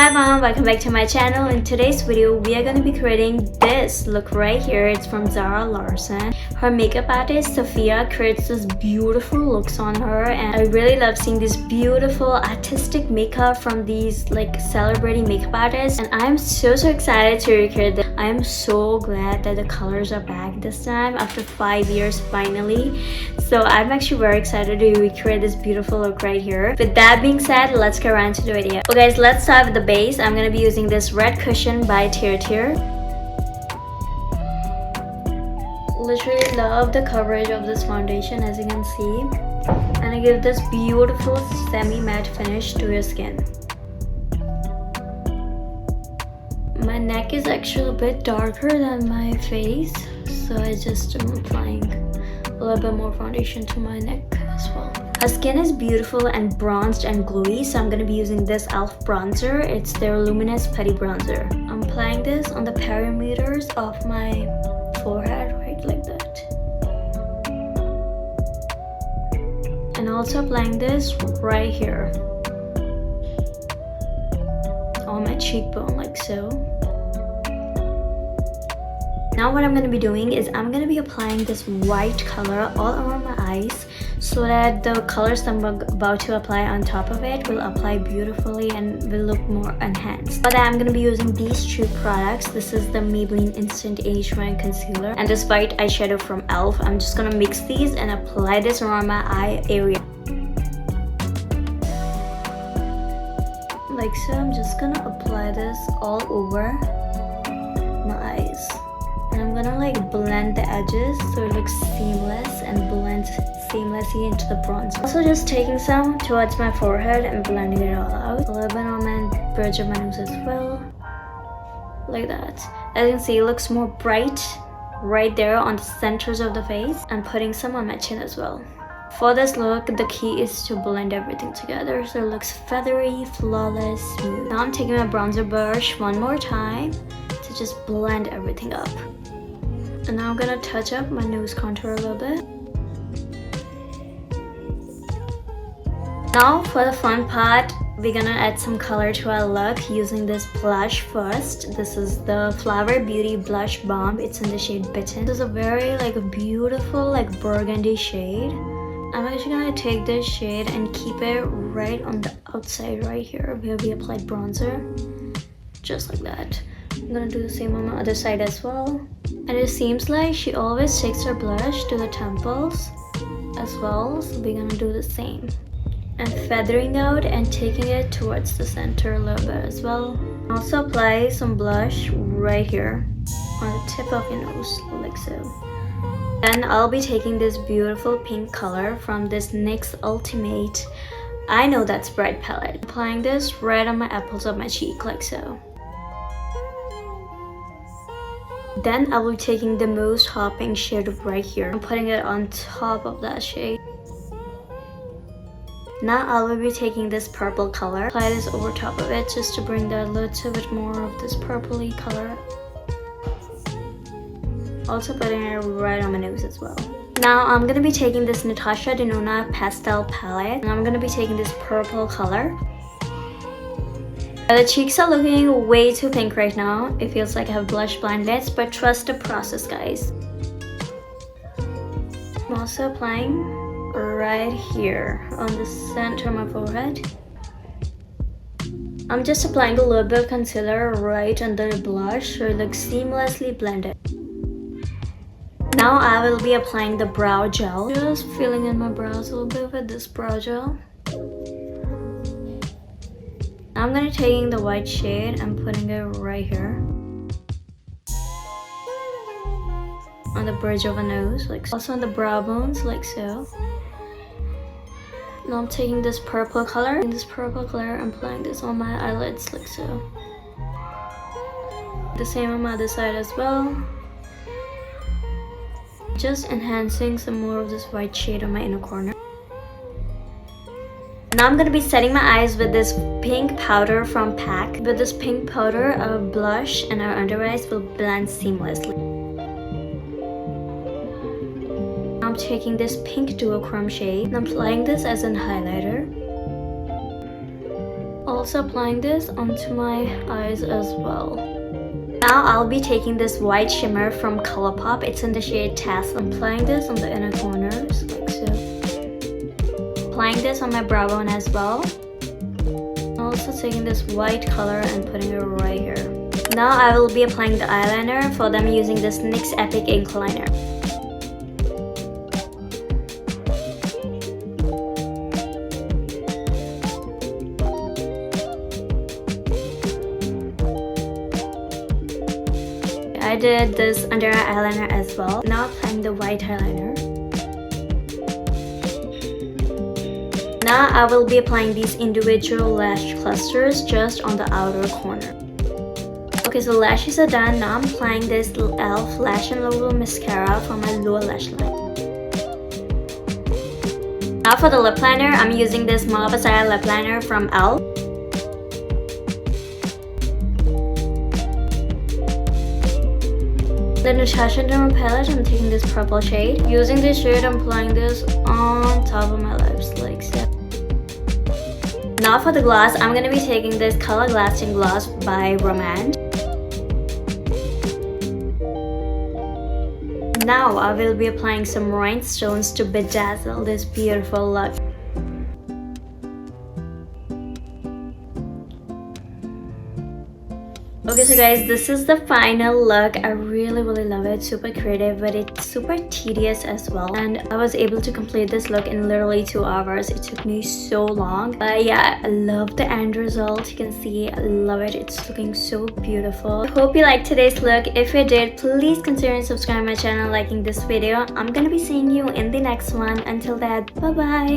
Hi mom, welcome back to my channel. In today's video, we are going to be creating this look right here. It's from Zara Larrson. Her makeup artist Sophia creates this beautiful looks on her, and I really love seeing this beautiful artistic makeup from these like celebrity makeup artists, and I'm so excited to recreate this. I'm so glad that the colors are back this time after 5 years finally. So I'm actually very excited to recreate this beautiful look right here. With that being said, let's get right into the video. Okay guys, let's start with the base. I'm gonna be using this red cushion by Tear. Literally love the coverage of this foundation, as you can see, and I give this beautiful semi-matte finish to your skin. My neck is actually a bit darker than my face, so I just am applying a little bit more foundation to my neck as well. Her skin is beautiful and bronzed and glowy, so I'm going to be using this e.l.f. bronzer. It's their luminous putty bronzer. I'm applying this on the perimeters of my forehead, right like that. And also applying this right here on my cheekbone, like so. Now what I'm going to be doing is I'm going to be applying this white color all around my eyes, so that the colors I'm about to apply on top of it will apply beautifully and will look more enhanced. For that, I'm going to be using these two products. This is the Maybelline Instant Age Rewind Concealer and this white eyeshadow from e.l.f. I'm just going to mix these and apply this around my eye area. Like so, I'm just going to apply this all over my eyes. And I'm gonna like blend the edges so it looks seamless and blends seamlessly into the bronzer. Also just taking some towards my forehead and blending it all out. A little bit on my bridge of my nose as well. Like that. As you can see, it looks more bright right there on the centers of the face. And putting some on my chin as well. For this look, the key is to blend everything together so it looks feathery, flawless, smooth. Now I'm taking my bronzer brush one more time to just blend everything up. And now I'm gonna touch up my nose contour a little bit. Now for the fun part, we're gonna add some color to our look using this blush first. This is the Flower Beauty Blush Bomb. It's in the shade Bitten. This is a very like beautiful like burgundy shade. I'm actually gonna take this shade and keep it right on the outside right here where we applied bronzer. Just like that. I'm gonna do the same on the other side as well. And it seems like she always takes her blush to the temples as well, so we're gonna do the same. And feathering out and taking it towards the center a little bit as well. Also apply some blush right here on the tip of your nose, like so. Then I'll be taking this beautiful pink color from this NYX Ultimate I Know That's Bright palette. Applying this right on my apples of my cheek, like so. Then I will be taking the most hot pink shade right here and putting it on top of that shade. Now I will be taking this purple color, apply this over top of it just to bring that little bit more of this purpley color. Also putting it right on my nose as well. Now I'm going to be taking this Natasha Denona pastel palette, and I'm going to be taking this purple color. The cheeks are looking way too pink right now. It feels like I have blush blindness, but trust the process, guys. I'm also applying right here on the center of my forehead. I'm just applying a little bit of concealer right under the blush so it looks seamlessly blended. Now I will be applying the brow gel. Just filling in my brows a little bit with this brow gel. I'm gonna taking the white shade and putting it right here on the bridge of a nose, like so. Also on the brow bones, like so. Now I'm taking this purple color and applying this on my eyelids, like so. The same on my other side as well. Just enhancing some more of this white shade on my inner corner. Now I'm going to be setting my eyes with this pink powder from PAC. With this pink powder, our blush and our under eyes will blend seamlessly. Now I'm taking this pink duochrome shade and I'm applying this as a highlighter. also applying this onto my eyes as well. Now I'll be taking this white shimmer from ColourPop. It's in the shade Tassel. I'm applying this on the inner corners like so. Applying this on my brow bone as well. Also taking this white color and putting it right here. Now I will be applying the eyeliner. For them, using this NYX Epic Ink Liner. I did this under eye eyeliner as well. Now applying the white eyeliner. Now I will be applying these individual lash clusters just on the outer corner. Okay, so lashes are done. Now I'm applying this e.l.f. Lash and Logo mascara for my lower lash line. Now for the lip liner, I'm using this Malabasaya lip liner from e.l.f. The Natasha Denona palette, I'm taking this purple shade. Using this shade, I'm applying this on top of my lips like so. Now for the gloss, I'm going to be taking this Color Lasting Gloss by Romand. Now I will be applying some rhinestones to bedazzle this beautiful look. Okay, so guys, this is the final look. I really love it. Super creative, but it's super tedious as well. And I was able to complete this look in literally 2 hours. It took me so long. But yeah, I love the end result. You can see I love it. It's looking so beautiful. I hope you liked today's look. If you did, please consider subscribing my channel, liking this video. I'm gonna be seeing you in the next one. Until that, bye bye.